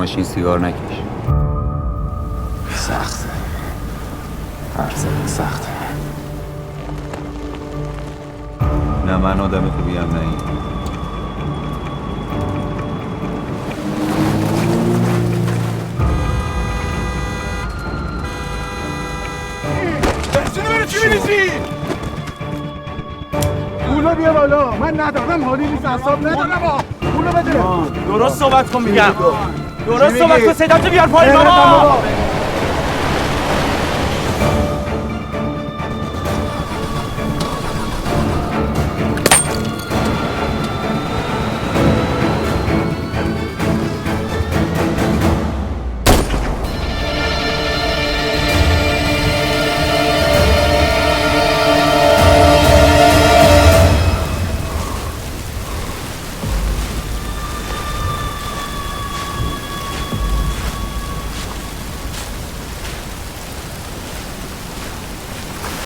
ماشین سیگار نکش. سخته. حرف زدن سخته. نه من آدم خوبی هم نه این. چی می‌ریزی؟ پولو بیا بالا. من ندارم، حالی نیست، اعصاب ندارم. پولو بده. درست صحبت کن میگم. درست صحبت کن، صداتو بیار پایین بابا.